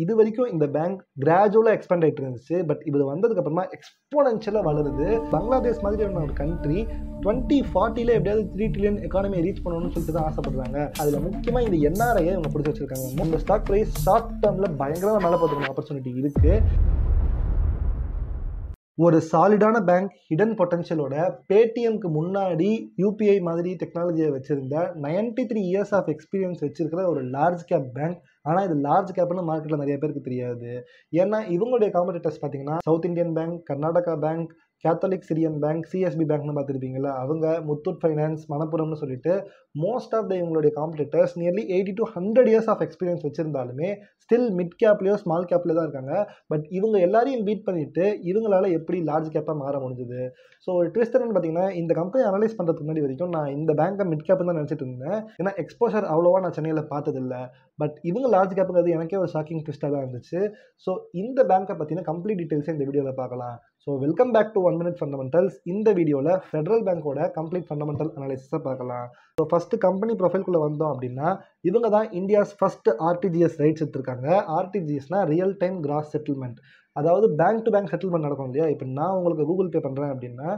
இது வரைக்கும் இந்த பேங்க் கிராஜுவலாக எக்ஸ்பேண்ட் ஆகிட்டு இருந்துச்சு. பட் இது வந்ததுக்கு அப்புறமா எக்ஸ்போனென்ஷியலாக வளருது. பங்களாதேஷ் மாதிரியான ஒரு கண்ட்ரி 2040 எப்படியாவது 3 trillion எக்கானமியை ரீச் பண்ணணும்னு சொல்லிட்டு தான் ஆசைப்படுறாங்க. அதில் முக்கியமாக இந்த என்ஆர்ஐயை இவங்க பிடிச்சி வச்சிருக்காங்க. இந்த ஸ்டாக் ப்ரைஸ் ஷார்ட் டேர்மில் பயங்கரமாக மேலே பார்த்துக்கணும் ஆப்பர்ச்சுனிட்டி இருக்குது. ஒரு சாலிடான பேங்க் ஹிடன் பொட்டன்ஷியலோட பேடிஎம்க்கு முன்னாடி யூபிஐ மாதிரி டெக்னாலஜியை வச்சிருந்த 93 இயர்ஸ் ஆஃப் எக்ஸ்பீரியன்ஸ் வச்சிருக்கிற ஒரு லார்ஜ் கேப் பேங்க். ஆனால் இது லார்ஜ் கேப்னு மார்க்கெட்டில் நிறைய பேருக்கு தெரியாது. ஏன்னா இவங்களுடைய காம்படிட்டர்ஸ் பார்த்தீங்கன்னா South Indian bank, Karnataka bank, Catholic Syrian bank, CSB பேங்க்னு பார்த்துருப்பீங்களா, அவங்க முத்தூட் ஃபைனான்ஸ், மணப்புரம்னு சொல்லிட்டு மோஸ்ட் ஆஃப் த இவங்களுடைய competitors nearly 80 to 100 years of experience வச்சிருந்தாலுமே ஸ்டில் மிட் கேப்லேயோ ஸ்மால் கேப்லேயோ தான் இருக்காங்க. பட் இவங்க எல்லாரையும் பீட் பண்ணிட்டு இவங்களால எப்படி லார்ஜ் கேப்பாக மாற முடிஞ்சுது? ஸோ ஒரு ட்விஸ்ட் என்னன்னு பார்த்தீங்கன்னா, இந்த கம்பெனி அனலைஸ் பண்ணுறதுக்கு முன்னாடி வரைக்கும் நான் இந்த பேங்கை மிட் கேப் தான் நினச்சிட்டு இருந்தேன். ஏன்னா எக்ஸ்போஷர் அவ்வளோவா நான் சென்னையில் பார்த்ததில்லை. பட் இவங்க லார்ஜ் கேப்புங்கிறது எனக்கே ஒரு ஷாக்கிங் ட்விஸ்ட்டாக தான் இருந்துச்சு. ஸோ இந்த பேங்கை பற்றின கம்ப்ளீட் டீட்டெயில்ஸை இந்த வீடியோவில் பார்க்கலாம். So welcome back to 1 Minute fundamentals. இந்த வீடியோவில் ஃபெடரல் பேங்கோட கம்ப்ளீட் ஃபண்டமெண்டல் அனாலிசிஸை பார்க்கலாம். ஸோ ஃபஸ்ட்டு கம்பெனி ப்ரொஃபைல்குள்ளே வந்தோம் அப்படின்னா, இவங்க தான் இந்தியாஸ் ஃபஸ்ட் ஆர்டிஜிஎஸ் ரைட்ஸ் எடுத்திருக்காங்க. ஆர்டிஜிஎஸ்னா ரியல் டைம் கிராஸ் செட்டில்மெண்ட். அதாவது பேங்க் டு பேங்க் செட்டில்மெண்ட் நடக்கும் இல்லையா? இப்போ நான் உங்களுக்கு கூகுள் பே பண்ணுறேன் அப்படின்னா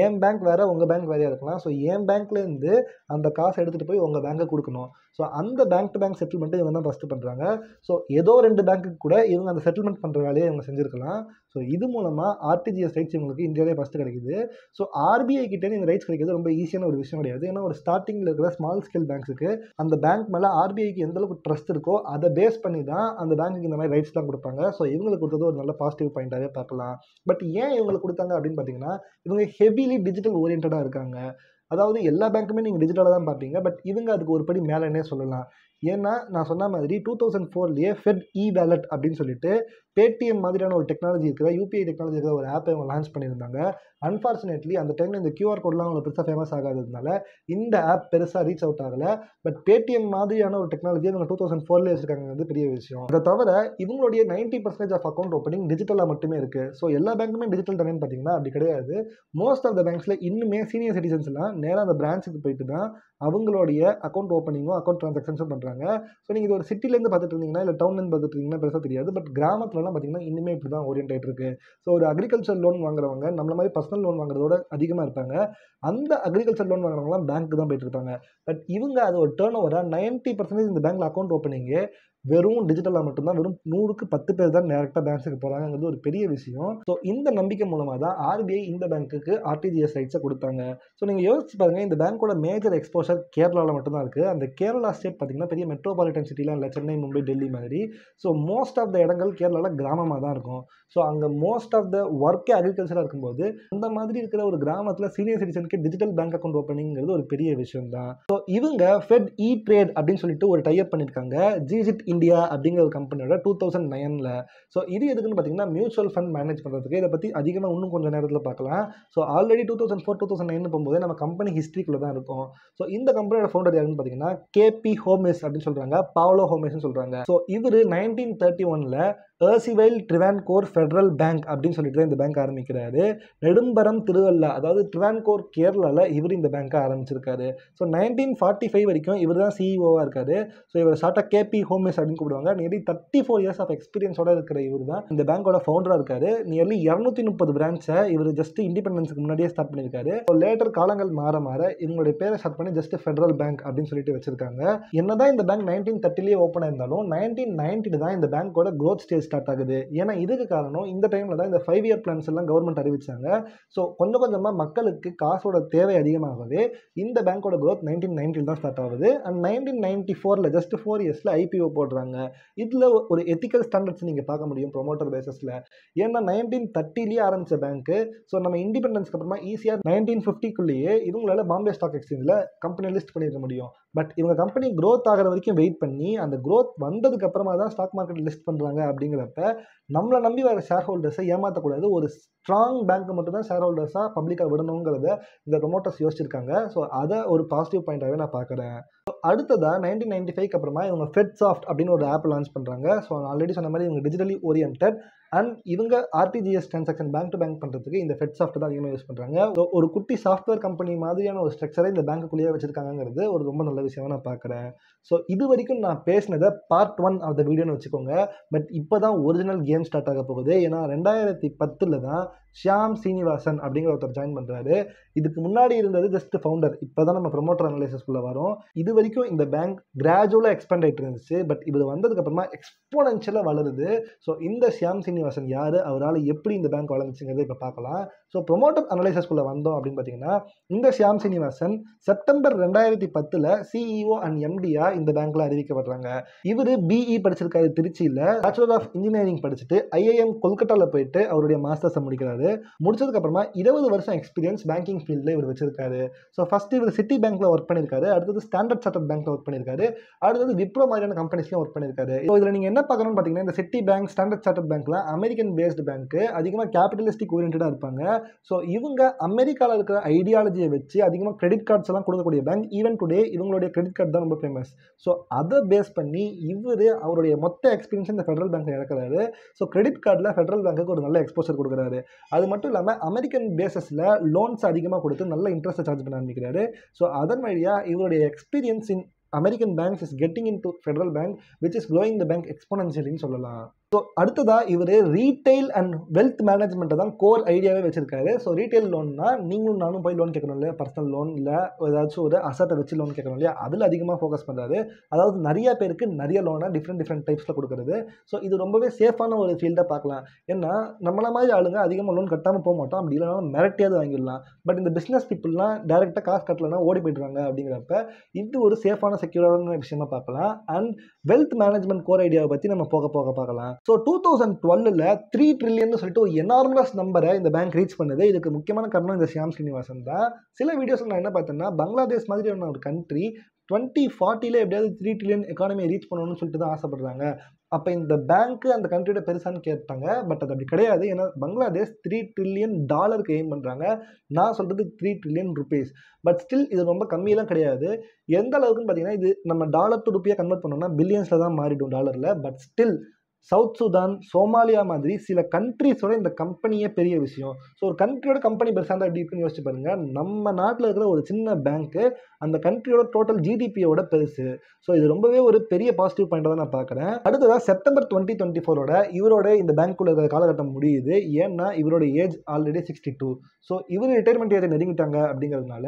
என் பேங்க் வேறு, உங்கள் பேங்க் வேறையாக இருக்கலாம். ஸோ என் பேங்க்லேருந்து அந்த காசை எடுத்துகிட்டு போய் உங்கள் பேங்க்கை கொடுக்கணும். ஸோ அந்த பேங்க் டு பேங்க் செட்டில்மெண்ட்டு இவங்க தான் ஃபஸ்ட்டு பண்ணுறாங்க. ஸோ ஏதோ 2 பேங்க்குக்கு கூட இவங்க அந்த செட்டில்மெண்ட் பண்ணுற வேலையை இவங்க செஞ்சுருக்கலாம். ஸோ இது மூலமாக ஆர்டிஜிஎஸ் ரைட்ஸ் இவங்களுக்கு இந்தியாவிலே ஃபஸ்ட்டு கிடைக்குது. ஸோ ஆர்பிஐ கிட்டே இந்த ரைட்ஸ் கிடைக்கிறது ரொம்ப ஈஸியான ஒரு விஷயம் கிடையாது. ஏன்னா ஒரு ஸ்டார்டிங்கில் இருக்கிற ஸ்மால் ஸ்கேல் பேங்க்ஸுக்கு அந்த பேங்க் மேலே ஆர்பிஐக்கு எந்தளவுக்கு ட்ரஸ்ட் இருக்கோ அதை பேஸ் பண்ணி தான் அந்த பேங்க்குக்கு இந்த மாதிரி ரைட்ஸ்லாம் கொடுப்பாங்க. ஸோ இவங்களுக்கு கொடுத்தது ஒரு நல்ல பாசிட்டிவ் பாயிண்ட்டாகவே பார்க்கலாம். பட் ஏன் இவங்களுக்கு கொடுத்தாங்க அப்படின்னு பார்த்தீங்கன்னா, இவங்க ஹெவிலி டிஜிட்டல் ஓரியன்டாக இருக்காங்க. அதாவது எல்லா பேங்க்குமே நீங்கள் டிஜிட்டலாக தான் பார்ப்பீங்க. பட் இவங்க அதுக்கு ஒரு படி மேலேன்னே சொல்லலாம். ஏன்னா நான் சொன்ன மாதிரி 2004 ஃபெட் இ வேலட் அப்படின்னு சொல்லிட்டு பேடிஎம் மாதிரியான ஒரு டெக்னாலஜி இருக்கிற யூபிஐ டெக்னாலஜி இருக்கிற ஒரு ஆப்பை அவங்க லான்ச் பண்ணியிருந்தாங்க. அன்ஃபார்ச்சுனேட்லி அந்த டைமில் இந்த கியூஆர் கோட்லாம் அவங்களுக்கு பெருசாக ஃபேமஸ் ஆகாததுனால இந்த ஆப் பெருசாக ரீச் அவுட் ஆகலை. பட் பேடிஎம் மாதிரியான ஒரு டெக்னாலஜி அவங்க 2004 வச்சிருக்காங்க, பெரிய விஷயம். அதை தவிர இவங்களுடைய 90% ஆஃப் அக்கௌண்ட் ஓப்பனிங் டிஜிட்டலாக மட்டுமே இருக்குது. ஸோ எல்லா பேங்க்குமே டிஜிட்டல் தானேன்னு பார்த்தீங்கன்னா அப்படி கிடையாது. மோஸ்ட் ஆஃப் த பேங்க்ஸில் இன்னுமே சீனியர் சிட்டிசன்ஸ்லாம் நேராக அந்த பிரான்ச்சுக்கு போயிட்டு தான் அவங்களுடைய அக்கௌண்ட் ஓப்பனிங்கும் அக்கௌண்ட் ட்ரான்சாக்ஷன்ஸும் பண்ணுறாங்க. ஸோ நீங்கள் இது ஒரு சிட்டிலேருந்து பார்த்துட்டு இருந்தீங்கன்னா இல்லை டவுன்லேருந்து பார்த்துட்டு இருந்தீங்கன்னா பெருசாக தெரியாது. பட் கிராமத்துலலாம் பார்த்தீங்கன்னா இன்னுமே இப்படி தான் ஓரியன்ட் ஆகிட்டு இருக்கு. ஸோ ஒரு அக்ரிகல்ச்சர் லோன் வாங்குறவங்க நம்மள மாதிரி பர்சனல் லோன் வாங்குறதோட அதிகமாக இருப்பாங்க. அந்த அக்ரிகல்ச்சர் லோன் வாங்குறவங்களாம் பேங்க்கு தான் போயிட்டு இருப்பாங்க. பட் இவங்க அது ஒரு டேர்ன் ஓவராக 90% இந்த பேங்க்கில் அக்கௌண்ட் ஓப்பனிங்கு வெறும் டிஜிட்டலாக மட்டும்தான். வெறும் 100க்கு 10 பேர் தான் டேரெக்டாக பேங்க்ஸுக்கு போகிறாங்கிறது ஒரு பெரிய விஷயம். ஸோ இந்த நம்பிக்கை மூலமாக தான் ஆர்பிஐ இந்த பேங்க்குக்கு ஆர்டிஜிஎஸ் ரைட்ஸை கொடுத்தாங்க. ஸோ நீங்கள் யோசிச்சு பாருங்கள், இந்த பேங்க்கோட மேஜர் எக்ஸ்போஷர் கேரளாவில் மட்டும்தான் இருக்குது. அந்த கேரளா ஸ்டேட் பார்த்திங்கன்னா பெரிய மெட்ரோபாலிட்டன் சிட்டிலாம் இல்லை, சென்னை, மும்பை, டெல்லி மாதிரி. ஸோ மோஸ்ட் ஆஃப் த இடங்கள் கேரளாவில் கிராமமாக தான் இருக்கும். ஸோ அங்கே மோஸ்ட் ஆஃப் த ஒர்க்கே அக்ரிகல்ச்சராக இருக்கும்போது அந்த மாதிரி இருக்கிற ஒரு கிராமத்தில் சீனியர் சிட்டிசனுக்கு டிஜிட்டல் பேங்க் அக்கௌண்ட் ஓப்பனிங்கிறது ஒரு பெரிய விஷயம் தான். ஸோ இவங்க ஃபெட் இ ட்ரேட் அப்படின்னு சொல்லிட்டு ஒரு டைப் பண்ணியிருக்காங்க ஜிஜிட் இந்தியா அப்படிங்கிற ஒரு கம்பெனியோட 2009ல். ஸோ இது எதுக்குன்னு பார்த்தீங்கன்னா மியூச்சுவல் ஃபண்ட் மேனேஜ் பண்ணுறதுக்கு. இதை பற்றி அதிகமாக இன்னும் கொஞ்சம் நேரத்தில் பார்க்கலாம். ஸோ ஆல்ரெடி 2004 2009 போகும்போது நம்ம கம்பெனி ஹிஸ்ட்ரிக்குள்ளே தான் இருக்கும். ஸோ இந்த கம்பெனியோட ஃபவுண்டர் யாருன்னு பார்த்தீங்கன்னா கேபி ஹோமிஸ் அப்படின்னு சொல்கிறாங்க, பாவ்லோ ஹோமிஸ்ன்னு சொல்கிறாங்க. ஸோ இவர் 1931ல் ஏர்சிவைல் ட்ரிவான்கோர் ஃபெடரல் பேங்க் அப்படின்னு சொல்லிட்டு தான் இந்த பேங்க் ஆரம்பிக்கிறாரு. நெடும்பரம் திருவள்ளா, அதாவது ட்ரிவான்கோர் கேரளாவில் இவர் இந்த பேங்க்கை ஆரம்பிச்சிருக்காரு. ஸோ 1945 வரைக்கும் இவர் தான் சிஇஓவாக இருக்காரு. ஸோ இவர் ஷார்ட்டாக கேபி ஹோமிஸ் அப்படின்னு கூப்பிடுவாங்க. நியர்லி 34 இயர்ஸ் ஆஃப் எக்ஸ்பீரியன்ஸோட இருக்கிற இவர் தான் இந்த பேங்கோட ஃபவுண்டராக இருக்காரு. நியர்லி 230 பிரான்ச்சை இவர் ஜஸ்ட் இண்டிபெண்டன்ஸுக்கு முன்னாடியே ஸ்டார்ட் பண்ணியிருக்காரு. ஸோ லேட்டர் காலங்கள் மாற மாற இவங்களுடைய பேரை ஸ்டார்ட் பண்ணி ஜஸ்ட் ஃபெடரல் பேங்க் அப்படின்னு சொல்லிட்டு வச்சிருக்காங்க. என்னதான் இந்த பேங்க் 1930 ஓப்பன் ஆயிருந்தாலும் 1990 தான் இந்த பேங்கோட க்ரோத் ஸ்டேஜ் ஸ்டார்ட் ஆகுது. ஏன்னா இதுக்கு காரணம் இந்த டைமில் தான் இந்த 5 இயர் பிளான்ஸ் எல்லாம் கவர்மெண்ட் அறிவிச்சாங்க. ஸோ கொஞ்சம் கொஞ்சமாக மக்களுக்கு காசோட தேவை அதிகமாகவே இந்த பேங்கோட க்ரோத் 1990 தான் ஸ்டார்ட் ஆகுது. அண்ட் 1994ல் ஜஸ்ட் 4 இயர்ஸில் ஐபிஓ போடுறாங்க. இதில் ஒரு எத்திக்கல் ஸ்டாண்டர்ட்ஸ் நீங்கள் பார்க்க முடியும் ப்ரொமோட்டர் பேசஸில். ஏன்னா 1930 ஆரம்பித்த பேங்க்கு. ஸோ நம்ம இண்டிபெண்டன்ஸ்க்கு அப்புறமா ஈஸியாக 1950க்குள்ளேயே இவங்களால பாம்பே ஸ்டாக் எக்ஸ்சேஞ்சில் கம்பெனி லிஸ்ட் பண்ணியிருக்க முடியும். பட் இவங்க கம்பெனி க்ரோத் ஆகிற வரைக்கும் வெயிட் பண்ணி அந்த க்ரோத் வந்ததுக்கு அப்புறமா தான் ஸ்டாக் மார்க்கெட் லிஸ்ட் பண்ணுறாங்க. அப்படிங்கிறப்ப நம்மளை நம்பி வர ஷேர் ஹோல்டர்ஸை ஏமாற்றக்கூடாது. ஒரு ஸ்ட்ராங் பேங்க் மட்டும் தான் ஷேர் ஹோல்டர்ஸாக பப்ளிக்காக விடணுங்கிறத இந்த ப்ரொமோட்டர்ஸ் யோசிச்சிருக்காங்க. ஸோ அதை ஒரு பாசிட்டிவ் பாயிண்டாகவே நான் பார்க்குறேன். அடுத்ததாக 1995க்கு அப்புறமா இவங்க ஃபெட் சாஃப்ட் அப்படின்னு ஒரு ஆப் லான்ச் பண்ணுறாங்க. ஸோ ஆல்ரெடி சொன்ன மாதிரி இவங்க டிஜிட்டலி ஓரியன்ட் அண்ட் இவங்க RTGS transaction bank to bank பண்ணுறதுக்கு இந்த ஃபெட் சாஃப்ட்வேர் தான் அதிகமாக யூஸ் பண்ணுறாங்க. ஒரு குட்டி சாஃப்ட்வேர் கம்பெனி மாதிரியான ஒரு ஸ்ட்ரக்சரை இந்த பேங்க்குள்ளேயே வச்சிருக்காங்கிறது ஒரு ரொம்ப நல்ல விஷயமா நான் பார்க்குறேன். ஸோ இது வரைக்கும் நான் பேசினதை பார்ட் 1 ஆஃப் த வீடியோன்னு வச்சுக்கோங்க. பட் இப்போ தான் ஒரிஜினல் கேம் ஸ்டார்ட் ஆக போகுது. ஏன்னா 2010 தான் ஷியாம் சீனிவாசன் அப்படிங்கிற ஒருத்தர் ஜாயின் பண்ணுறாரு. இதுக்கு முன்னாடி இருந்தது ஜஸ்ட் ஃபவுண்டர். இப்போ தான் நம்ம ப்ரொமோட்டர் அனலைசிஸ்குள்ளே வரோம். இது வரைக்கும் இந்த பேங்க் கிராஜுவலாக எக்ஸ்பேண்ட் ஆகிட்டு இருந்துச்சு. பட் இது வந்ததுக்கப்புறமா எக்ஸ்போனென்ஷியலாக வளருது. ஸோ இந்த ஷியாம் சீனிவாசன் யார், அவரால் எப்படி இந்த பேங்க் வளர்ந்துச்சுங்கிறத இப்போ பார்க்கலாம். ஸோ ப்ரொமோட்டர் அனலைசிஸ்குள்ளே வந்தோம் அப்படின்னு பார்த்தீங்கன்னா, இந்த Shyam Srinivasan September 2010 CEO and எம்டியா இந்த பேங்க்ல அறிவிக்கப்படுறாங்க. இவர் பிஇ படிச்சிருக்காரு திருச்சியில், பேச்சுலர் ஆஃப் இன்ஜினியரிங் படிச்சுட்டு ஐஐஎம் கொல்கட்டாவில் போயிட்டு அவருடைய மாஸ்டர்ஸை முடிக்கிறாரு. முடிச்சதுக்கு அப்புறமா 20 வருஷம் எக்ஸ்பீரியன்ஸ் பேங்கிங் ஃபீல்டில் இவர் வச்சிருக்காரு. ஸோ ஃபர்ஸ்ட் இவர் சிட்டி பேங்க்ல ஒர்க் பண்ணியிருக்காரு, அடுத்தது ஸ்டாண்டர்ட் சார்ட்டர்ட் பேங்க்ல ஒர்க் பண்ணியிருக்காரு, அடுத்தது விப்ரோ மாதிரியான கம்பெனிஸ்லையும் ஒர்க் பண்ணியிருக்காரு. ஸோ இதில் நீங்கள் என்ன பார்க்கணும்னு பார்த்தீங்கன்னா, இந்த சிட்டி பேங்க், ஸ்டாண்டர்ட் சார்ட்டர்ட் பேங்க்ல அமெரிக்கன் பேஸ்டு பேங்க், அதிகமாக கேபிட்டலிஸ்டிக் ஓரியன்டாக இருப்பாங்க. ஸோ இவங்க அமெரிக்காவில் இருக்கிற ஐடியாலஜியை வச்சு அதிகமாக கிரெடிட் கார்ட்ஸ் எல்லாம் கொடுக்கக்கூடிய பேங்க். ஈவன் டுடே இவங்களுடைய கிரெடிட் கார்டு தான் ரொம்ப ஃபேமஸ். ஸோ அதை பேஸ் பண்ணி இவர் அவருடைய மொத்த எக்ஸ்பீரியன்ஸ் இந்த ஃபெடரல் பேங்க் இறக்குறாரு. ஸோ கிரெடிட் கார்டில் ஃபெடரல் பேங்க்குக்கு ஒரு நல்ல எக்ஸ்போசர் கொடுக்குறாரு. அது மட்டும் இல்லாமல் அமெரிக்கன் பேசஸில் லோன்ஸ் அதிகமாக கொடுத்து நல்ல இன்ட்ரெஸ்ட்டை சார்ஜ் பண்ண ஆரம்பிக்கிறாரு. ஸோ அதன் வழியாக இவருடைய experience in American banks is getting into federal bank, which is growing the bank exponentially சொல்லலாம். ஸோ அடுத்ததாக இவர் ரீட்டைல் அண்ட் வெல்த் மேனேஜ்மெண்ட்டை தான் கோர் ஐடியாவே வச்சிருக்காரு. ஸோ ரீட்டைல் லோன்னா நீங்களும் நானும் போய் லோன் கேட்கணும் இல்லையா, பர்சனல் லோன் இல்லை ஏதாச்சும் ஒரு அசட்டை வச்சு லோன் கேட்கணும் இல்லையா, அதில் அதிகமாக ஃபோக்கஸ் பண்ணுறாரு. அதாவது நிறைய பேருக்கு நிறைய லோனை டிஃப்ரெண்ட் டைப்ஸில் கொடுக்குறது. ஸோ இது ரொம்பவே சேஃபான ஒரு ஃபீல்டாக பார்க்கலாம். ஏன்னா நம்மள மாதிரி ஆளுங்க அதிகமாக லோன் கட்டாமல் போக மாட்டோம், அப்படி இல்லைனாலும் மிரட்டியாவது வாங்கிடலாம். பட் இந்த பிஸ்னஸ் பீப்புளெலாம் டேரெக்டாக காசு கட்டலைன்னா ஓடி போய்ட்டுறாங்க. அப்படிங்கிறப்ப இது ஒரு சேஃபான செக்யூரான விஷயமா பார்க்கலாம். அண்ட் வெல்த் மேனேஜ்மெண்ட் கோர் ஐடியாவை பற்றி நம்ம போக பார்க்கலாம். ஸோ 2012 3 ட்ரில்லியன் சொல்லிட்டு ஒரு எனார்மஸ் நம்பரை இந்த பேங்க் ரீச் பண்ணுது. இதுக்கு முக்கியமான காரணம் இந்த ஷியாம் சீனிவாசன் தான். சில வீடியோஸ் நான் என்ன பார்த்தேன்னா, பங்களாதேஷ் மாதிரியான ஒரு கண்ட்ரி 2040 எப்படியாவது 3 ட்ரில்லியன் எக்கானமியை ரீச் பண்ணணும்னு சொல்லிட்டு தான் ஆசைப்படுறாங்க. அப்போ இந்த பேங்க்கு அந்த கண்ட்ரியோட பெருசான்னு கேட்டாங்க. பட் அது அப்படி கிடையாது. ஏன்னா பங்களாதேஷ் $3 trillion எய்ம் பண்ணுறாங்க. நான் சொல்கிறது 3 trillion rupees. பட் ஸ்டில் இது ரொம்ப கம்மியெல்லாம் கிடையாது. எந்த அளவுக்குன்னு பார்த்தீங்கன்னா, இது நம்ம டாலர் டு ருப்பியாக கன்வெர்ட் பண்ணோம்னா பில்லியன்ஸில் தான் மாறிடும் டாலரில். But still south Sudhan, Somalia மாதிரி சில கண்ட்ரிஸோட இந்த கம்பெனியே பெரிய விஷயம். ஸோ ஒரு கண்ட்ரியோட கம்பெனி பெருசாக இருந்தால் எப்படி இருக்குன்னு யோசிச்சு பாருங்க. நம்ம நாட்டில் இருக்கிற ஒரு சின்ன பேங்க்கு அந்த கண்ட்ரியோட டோட்டல் ஜிடிபியோட பெருசு. ஸோ இது ரொம்பவே ஒரு பெரிய பாசிட்டிவ் பாயிண்டாக தான் நான் பார்க்குறேன். அடுத்ததாக செப்டம்பர் 2024 இவரோட இந்த பேங்க்குள்ள இருக்கிற காலகட்டம் முடியுது. ஏன்னா இவரோட ஏஜ் ஆல்ரெடி 62. ஸோ இவர் ரிட்டையர்மெண்ட் ஏஜ் நெருங்கிட்டாங்க. அப்படிங்கிறதுனால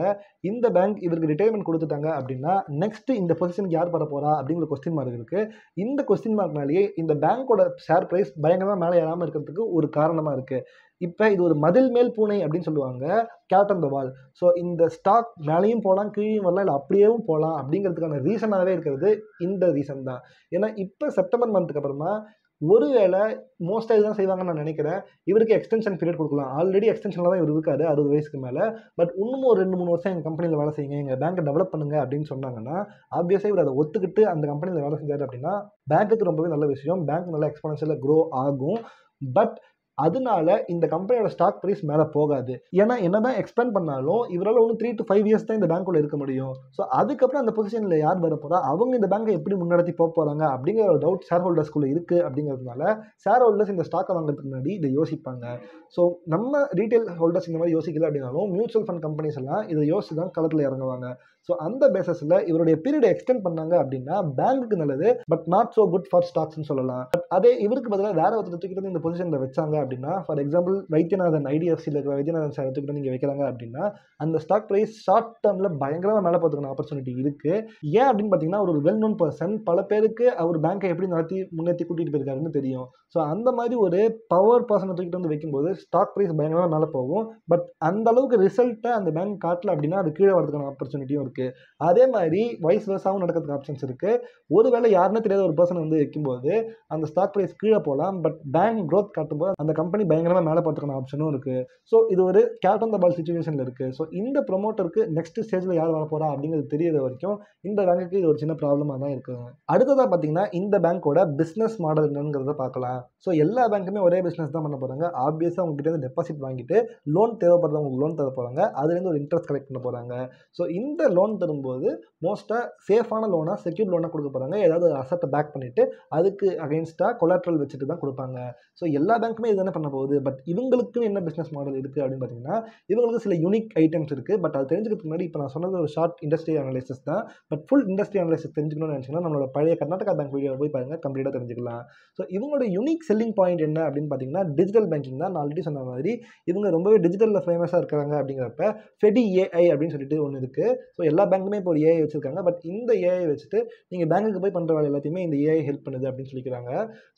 இந்த பேங்க் இவருக்கு ரிட்டையர்மெண்ட் கொடுத்துட்டாங்க அப்படின்னா நெக்ஸ்ட் இந்த பொசிஷனுக்கு யார் வர போறா அப்படிங்கிற கொஸ்டின் மார்க் இருக்கு. இந்த கொஸ்டின் மார்க்னாலேயே இந்த பேங்கோட ஷேர் பிரைஸ் பயங்கரமாக மேலே ஏறாமல் இருக்கிறதுக்கு ஒரு காரணமாக இருக்கு. இப்போ இது ஒரு மதில் மேல் பூனை அப்படின்னு சொல்லுவாங்க, cat on the wall. So இந்த ஸ்டாக் மேலேயும் போகலாம், கீழேயும் வரலாம், இல்லை அப்படியேவும் போகலாம். அப்படிங்கிறதுக்கான ரீசனாகவே இருக்கிறது இந்த ரீசன் தான். ஏன்னா இப்போ செப்டம்பர் மந்த்துக்கு அப்புறமா ஒருவேளை மோஸ்ட்டாக இதுதான் செய்வாங்கன்னு நான் நினைக்கிறேன். இவருக்கு எக்ஸ்டென்ஷன் பீரியட் கொடுக்கலாம். ஆல்ரெடி எக்ஸ்டென்ஷனில் தான் இவர் இருக்காரு 60 வயசுக்கு மேலே. பட் இன்னும் ஒரு 2-3 வருஷம் எங்கள் கம்பெனியில் வேலை செய்யுங்க, எங்கள் பேங்க்கை டெவலப் பண்ணுங்க அப்படின்னு சொன்னாங்கன்னா ஆப்வியஸாக இவர் அதை ஒத்துக்கிட்டு அந்த கம்பெனியில் வேலை செஞ்சார் அப்படின்னா பேங்க்குக்கு ரொம்பவே நல்ல விஷயம். பேங்க் நல்லா எக்ஸ்போனன்ஷியலாக க்ரோ ஆகும். பட் அதனால இந்த கம்பெனியோட ஸ்டாக் ப்ரைஸ் மேலே போகாது. ஏன்னா என்னதான் எக்ஸ்பேண்ட் பண்ணாலும் இவரால் ஒன்று 3 to 5 years தான் இந்த பேங்க்குள்ள இருக்க முடியும். ஸோ அதுக்கப்புறம் அந்த பொசிஷனில் யார் வர போகிறா, அவங்க இந்த பேங்கை எப்படி முன்னெடுத்து போக போகிறாங்க அப்படிங்கிற ஒரு டவுட் ஷேர் ஹோல்டர்ஸ்குள்ளே இருக்குது. அப்படிங்கிறதுனால ஷேர் ஹோல்டர்ஸ் இந்த ஸ்டாக்கை வாங்குறதுக்கு முன்னாடி இதை யோசிப்பாங்க. ஸோ நம்ம ரீட்டைல் ஹோல்டர்ஸ் இந்த மாதிரி யோசிக்கல அப்படின்னாலும் மியூச்சுவல் ஃபண்ட் கம்பெனிஸ் எல்லாம் இதை யோசிச்சு தான் களத்தில் இறங்குவாங்க. ஸோ அந்த பேசஸில் இவருடைய பீரியடை எக்ஸ்டெண்ட் பண்ணாங்க அப்படின்னா பேங்க்குக்கு நல்லது, but not so good for ஸ்டாக்ஸ்னு சொல்லலாம். பட் அதே இவருக்கு பதிலாக வேற ஒருத்தர் தூக்கிட்டு இந்த பொசிஷனில் வச்சாங்க அப்படின்னா, ஃபார் எக்ஸாம்பிள் வைத்தியநாதன், ஐடிஎஃப்சியில் இருக்கிற வைத்தியநாதன் சார் தூக்கிட்டு நீங்கள் வைக்கிறாங்க அப்படின்னா அந்த ஸ்டாக் ப்ரைஸ் ஷார்ட் டேர்மில் பயங்கரமாக மேலே போகிறதுக்கான ஆப்பர்ச்சுனிட்டி இருக்குது. ஏன் அப்படின்னு பார்த்தீங்கன்னா, ஒரு வெல் நோன் பர்சன், பல பேருக்கு அவர் பேங்கை எப்படி முன்னேற்றி கூட்டிகிட்டு போயிருக்காருன்னு தெரியும். ஸோ அந்த மாதிரி ஒரு பவர் பர்சனை தூக்கிட்டு வந்து வைக்கும்போது ஸ்டாக் ப்ரைஸ் பயங்கரமாக மேலே போகும். பட் அந்த அளவுக்கு ரிசல்ட்டை அந்த பேங்க் காட்டல அப்படின்னா அது கீழே வரதுக்கான ஆப்பர்ச்சுனிட்டியும் இருக்குது. அதே மாதிரி வைஸ் வெர்சாவும் நடக்கிறதுக்கு ஆப்ஷன்ஸ் இருக்குது. ஒருவேளை யாருன்னு தெரியாத ஒரு பர்சன் வந்து வைக்கும்போது அந்த ஸ்டாக் ப்ரைஸ் கீழே போகலாம். பட் பேங்க் க்ரோத் காட்டும்போது அந்த கம்பெனி பயங்கரமாக மேலே பார்த்துக்கான ஆப்ஷனும் இருக்குது. ஸோ இது ஒரு கேட் ஆன் த பால் சுச்சுவேஷனில் இருக்குது. ஸோ இந்த ப்ரொமோட்டருக்கு நெக்ஸ்ட் ஸ்டேஜில் யார் வர போகிறா அப்படிங்கிறது தெரியற வரைக்கும் இந்த பேங்க்குக்கு இது ஒரு சின்ன ப்ராப்ளமாக தான் இருக்குங்க. அடுத்ததாக பார்த்தீங்கன்னா இந்த பேங்க்கோட பிஸ்னஸ் மாடல் என்னங்கிறத பார்க்கலாம். ஸோ எல்லா பேங்க்குமே ஒரே பிஸ்னஸ் தான் பண்ண போகிறாங்க. ஆப்வியஸாக உங்ககிட்ட டெபாசிட் வாங்கிட்டு லோன் தேவைப்படுறவங்களுக்கு லோன் தர போகிறாங்க. அதுலேருந்து ஒரு இன்ட்ரெஸ்ட் கலெக்ட் பண்ண போகிறாங்க. ஸோ இந்த லோன் தரும்போது மோஸ்ட்டாக சேஃபான லோனாக செக்யூர் லோனாக கொடுக்க போகிறாங்க. ஏதாவது அசட்டை பேக் பண்ணிவிட்டு அதுக்கு அகெயின்ஸ்டாக கொலாட்ரல் வச்சுட்டு தான் கொடுப்பாங்க. ஸோ எல்லா பேங்க்குமே இது தானே பண்ண போகுது. பட் இவங்களுக்குன்னு என்ன பிஸ்னஸ் மாடல் இருக்குது அப்படின்னு பார்த்தீங்கன்னா இவங்களுக்கு சில யூனிக் ஐட்டம்ஸ் இருக்குது. பட் அது தெரிஞ்சுக்கிறதுக்கு முன்னாடி இப்போ நான் சொன்னது ஒரு ஷார்ட் இண்டஸ்ட்ரி அனலைசிஸ் தான். பட் ஃபுல் இண்டஸ்ட்ரி அனலைசிஸ் தெரிஞ்சுக்கணும்னு நினச்சிங்கன்னா நம்மளோட பழைய கர்நாடகா பேங்க் வீடியோ போய் பாருங்கள், கம்ப்ளீட்டாக தெரிஞ்சுக்கலாம். ஸோ இவங்களோட யூனிக் செல்லிங் பாயிண்ட் என்ன அப்படின்னு பார்த்தீங்கன்னா டிஜிட்டல் பேங்கிங் தான். நான் ஆல்ரெடி சொன்ன மாதிரி இவங்க ரொம்பவே டிஜிட்டலில் ஃபேமஸாக இருக்கிறாங்க. அப்படிங்கிறப்ப ஃபெடி ஏஐ அப்படின்னு சொல்லிட்டு ஒன்று இருக்குது. ஸோ எல்லா பேங்க்குமே இப்போ ஒரு ஏஐ வச்சுருக்காங்க. பட் இந்த ஏஐ வச்சுட்டு நீங்கள் பேங்க்குக்கு போய் பண்ணுற வேலை எல்லாத்தையுமே இந்த ஏஐ ஹெல்ப் பண்ணுது அப்படின்னு சொல்லிக்கிறாங்க.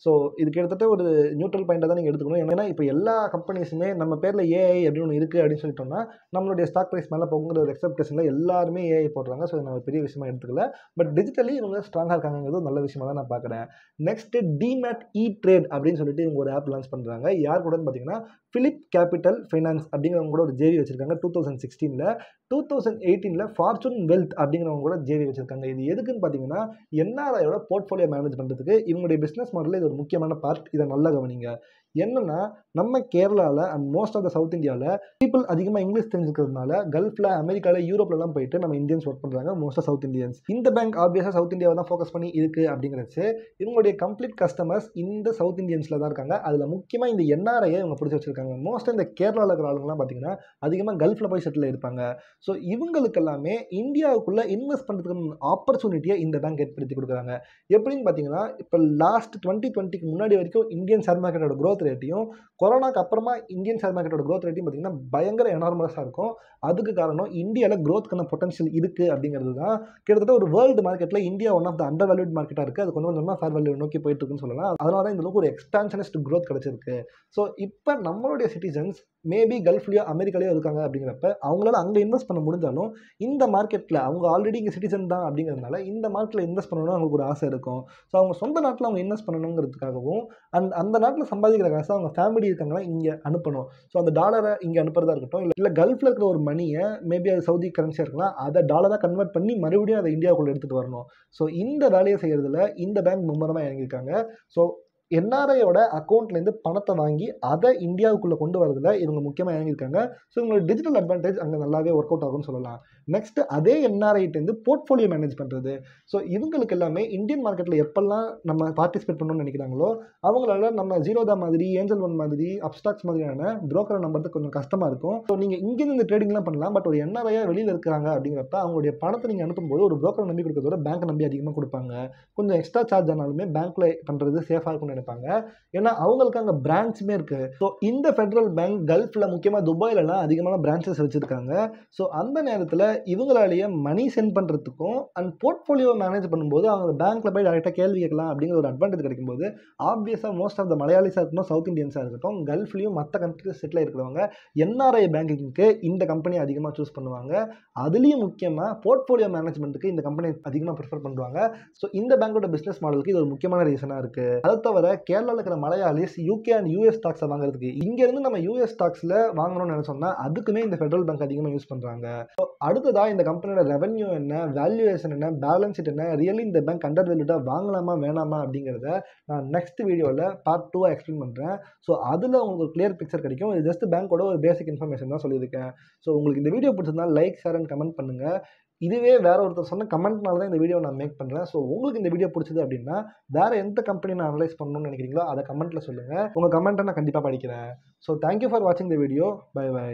ஸோ இது கிட்டத்தட்ட ஒரு நியூட்ரல் பாயிண்டாக தான் நீங்கள் எடுத்துக்கணும். ஏன்னா இப்போ எல்லா கம்பெனிஸுமே நம்ம பேரில் ஏஐ அப்படின்னு ஒன்று இருக்குது அப்படின்னு சொல்லிட்டோம்னா நம்மளுடைய ஸ்டாக் ப்ரைஸ் மேலே போகுங்கிற ஒரு எக்ஸப்டேஷனில் எல்லாருமே ஏஐ போடுறாங்க. ஸோ நான் ஒரு பெரிய விஷயமா எடுத்துக்கல. பட் டிஜிட்டலி இவங்க ஸ்ட்ராங்காக இருக்காங்கிறது நல்ல விஷயமா தான் நான் பார்க்குறேன். நெக்ஸ்ட்டு டிமேட் இ ட்ரேட் அப்படின்னு சொல்லிட்டு இவங்க ஒரு ஆப் லான்ச் பண்ணுறாங்க. யார் கூடன்னு பார்த்தீங்கன்னா பிலிப் கேபிட்டல் ஃபைனான்ஸ் அப்படிங்கிறவங்க கூட ஒரு ஜேவி வச்சிருக்காங்க 2016. 2018 ஃபார்ச்சூன் வெல்த் அப்படிங்கிறவங்க கூட ஜேவி வச்சிருக்காங்க. இது எதுக்குன்னு பார்த்தீங்கன்னா என்ஆர்ஐயோட போர்ட்ஃபோலியோ மேனேஜ் பண்ணுறதுக்கு இவங்களுடைய பிஸ்னஸ் மாடலில் இது ஒரு முக்கியமான பார்ட். இதை நல்லா கவனிங்க. என்னன்னா நம்ம கேரளாவில் and most of the south இந்தியாவில் பீப்புள் அதிகமாக இங்கிலீஷ் தெரிஞ்சுக்கிறதுனால கல்ஃபில், அமெரிக்காவில், யூரோப்லலாம் போயிட்டு நம்ம இந்தியன்ஸ் ஒர்க் பண்ணுறாங்க. மோஸ்ட்டாக சவுத் இந்தியன்ஸ். இந்த பேங்க் ஆப்வியஸாக சவுத் இந்தியாவை தான் ஃபோக்கஸ் பண்ணி இருக்குது அப்படிங்கிறச்சு இவங்களுடைய கம்ப்ளீட் கஸ்டமர்ஸ் இந்த சவுத் இந்தியன்ஸில் தான் இருக்காங்க. அதில் முக்கியமாக இந்த என்ஆர்ஐயை இவங்க பிடிச்சி வச்சிருக்காங்க. மோஸ்ட்டாக இந்த கேரளாவில் இருக்கிற ஆளுங்கலாம் பார்த்தீங்கன்னா அதிகமாக கல்ஃபில் போய் செட்டில் இருப்பாங்க. ஸோ இவங்களுக்கு எல்லாமே இந்தியாவுக்குள்ளே இன்வெஸ்ட் பண்ணுறதுக்கு ஆப்பர்ச்சுனிட்டியை இந்த பேங்க் ஏற்படுத்தி கொடுக்குறாங்க. எப்படின்னு பார்த்தீங்கன்னா இப்போ லாஸ்ட் 2020க்கு முன்னாடி வரைக்கும் இந்தியன் ஷேர் மார்க்கெட்டோட க்ரோத் ரேட்டையும் கொரோனாக்கு அப்புறமா இந்தியன் ஷேர் மார்க்கெட்டோட க்ரோத் ரேட்டையும் பார்த்தீங்கன்னா பயங்கர எனார்மஸாக இருக்கும். அதுக்கு காரணம் இந்தியாவில் க்ரோத்துக்கான பொட்டன்ஷியல் இருக்குது அப்படிங்கிறது தான். கிட்டத்தட்ட ஒரு வேர்ல்டு மார்க்கெட்டில் India one of the undervalued மார்க்கெட்டாக இருக்குது. அது கொஞ்சம் கொஞ்சமாக ஃபேர் வேல்யூ நோக்கி போயிட்டு இருக்குன்னு சொல்லலாம். அதனால தான் இந்த அளவுக்கு ஒரு எக்ஸ்பான்ஷனிஸ்ட் க்ரோத் கிடச்சிருக்கு. ஸோ இப்போ நம்மளுடைய சிட்டிசன்ஸ் மேபி கல்ஃப்லையோ அமெரிக்காலையோ இருக்காங்க அப்படிங்கிறப்ப அவங்களால அங்கே இன்வெஸ்ட் பண்ண முடிஞ்சாலும் இந்த மார்க்கெட்டில் அவங்க ஆல்ரெடி இங்கே சிட்டிசன் தான் அப்படிங்கிறதுனால இந்த மார்க்கெட்டில் இன்வெஸ்ட் பண்ணணும்னு அவங்களுக்கு ஒரு ஆசை இருக்கும். ஸோ அவங்க சொந்த நாட்டில் அவங்க இன்வெஸ்ட் பண்ணணுங்கிறதுக்காகவும் அந்த நாட்டில் சம்பாதிக்கிற காசை அவங்க ஃபேமிலி இருக்காங்கன்னா இங்கே அனுப்பணும். ஸோ அந்த டாலரை இங்கே அனுப்புறதா இருக்கட்டும், இல்லை கல்ஃபில் இருக்கிற ஒரு மணியை மேபி அது சவுதி கரன்சியாக இருக்கலாம், அதை டாலராக கன்வெர்ட் பண்ணி மறுபடியும் அதை இந்தியாவுக்குள்ளே எடுத்துகிட்டு வரணும். ஸோ இந்த வேலையை செய்கிறதுல இந்த பேங்க் மும்முரமாக இறங்கியிருக்காங்க. ஸோ என்ஆர்ஐயோட அக்கௌண்ட்லேருந்து பணத்தை வாங்கி அதை இந்தியாவுக்குள்ளே கொண்டு வரதுல இவங்க முக்கியமாக இறங்கியிருக்காங்க. ஸோ இவங்களோட டிஜிட்டல் அட்வான்டேஜ் அங்கே நல்லாவே ஒர்க் அவுட் ஆகும்னு சொல்லலாம். நெக்ஸ்ட் அதே என்ஆர்ஐட்டேருந்து போர்ட்ஃபோலியோ மேனேஜ் பண்ணுறது. ஸோ இவங்களுக்கு எல்லாமே இந்தியன் மார்க்கெட்டில் எப்பெல்லாம் நம்ம பார்ட்டிசிபேட் பண்ணணும்னு நினைக்கிறாங்களோ அவங்களால நம்ம ஜீரோதா மாதிரி, ஏஞ்சல் ஒன் மாதிரி, அப்ஸ்டாக்ஸ் மாதிரியான புரோக்கரை நம்புறது கொஞ்சம் கஷ்டமாக இருக்கும். ஸோ நீங்கள் இங்கேருந்து இந்த ட்ரேடிங்லாம் பண்ணலாம். பட் ஒரு என்ஆர்ஐயாக வெளியில் இருக்கிறாங்க அப்படிங்கிறப்ப அவங்களுடைய பணத்தை நீங்கள் அனுப்பும்போது ஒரு புரோக்கரை நம்பி கொடுக்கறதோட பேங்க்கை நம்பி அதிகமாக கொடுப்பாங்க. கொஞ்சம் எக்ஸ்ட்ரா சார்ஜ் ஆனாலுமே பேங்க்கில் பண்ணுறது சேஃபாக இருக்கும்னு நினைப்பாங்க. ஏன்னா அவங்களுக்கு அங்கே பிரான்ச்சுமே இருக்குது. ஸோ இந்த ஃபெடரல் பேங்க் கல்ஃபில் முக்கியமாக துபாயிலலாம் அதிகமான பிரான்ச்சஸ் வச்சுருக்காங்க. ஸோ அந்த நேரத்தில் இவங்களாலேயே மணி சென்ட் பண்ணுறதுக்கும் அண்ட் போர்ட்ஃபோலியோ மேனேஜ் பண்ணும்போது அவங்க பேங்க்கில் போய் டேரெக்டாக கேள்வி கேட்கலாம் அப்படிங்கிற ஒரு அட்வான்டேஜ் கிடைக்கும்போது ஆப்வியஸாக மோஸ்ட் ஆஃப் த மலையாளிஸாக இருக்கட்டும், சவுத் இந்தியன்ஸாக இருக்கட்டும், கல்ஃப்லையும் மற்ற கண்ட்ரிஸ் செட்டில் இருக்கிறவங்க என்ஆர்ஐ பேங்கிங்க்கு இந்த கம்பெனி அதிகமாக சூஸ் பண்ணுவாங்க. அதுலேயும் முக்கியமாக போர்ட்ஃபோலியோ மேனேஜ்மெண்ட்டுக்கு இந்த கம்பெனி அதிகமாக ப்ரிஃபர் பண்ணுவாங்க. ஸோ இந்த பேங்கோட பிஸ்னஸ் மாடலுக்கு இது ஒரு முக்கியமான ரீசனாக இருக்குது. அதை தவிர கேரளாவில் இருக்கிற மலையாளிஸ் யூகே அண்ட் யூஎஸ் ஸ்டாக்ஸை வாங்குறதுக்கு இங்கேருந்து நம்ம யூஎஸ் ஸ்டாக்ஸில் வாங்கணும்னு நினச்சோம்னா அதுக்குமே இந்த ஃபெடரல் பேங்க் அதிகமாக யூஸ் பண்ணுறாங்க. ஸோ அடுத்ததாக இந்த கம்பெனியோட ரெவன்யூ என்ன, வேல்யூவேஷன் என்ன, பேலன்ஸ் ஷீட் என்ன, ரியலி இந்த பேங்க் அண்டர் வேல்யூடாக வாங்கலாமா வேணாமா அப்படிங்கிறத நான் நெக்ஸ்ட் வீடியோவில் பார்ட் 2 எக்ஸ்பிளைன் பண்ணுறேன். ஸோ அதில் உங்களுக்கு ஒரு கிளியர் பிக்சர் கிடைக்கும். இது ஜஸ்ட் பேங்கோட ஒரு பேசிக் இன்ஃபர்மேஷன் தான் சொல்லியிருக்கேன். ஸோ உங்களுக்கு இந்த வீடியோ பிடிச்சிருந்தா லைக், ஷேர் அண்ட் கமெண்ட் பண்ணுங்கள். இதுவே வேற ஒருத்தர் சொன்ன கமெண்ட்னால தான் இந்த வீடியோ நான் மேக் பண்ணுறேன். ஸோ உங்களுக்கு இந்த வீடியோ பிடிச்சது அப்படின்னா வேறு எந்த கம்பெனி நான் அனலைஸ் பண்ணணும்னு நினைக்கிறீங்களோ அதை கமெண்ட்டில் சொல்லுங்கள். உங்கள் கமெண்ட்டை நான் கண்டிப்பாக படிக்கிறேன். ஸோ தேங்க்யூ ஃபார் வாட்சிங் த வீடியோ. By by.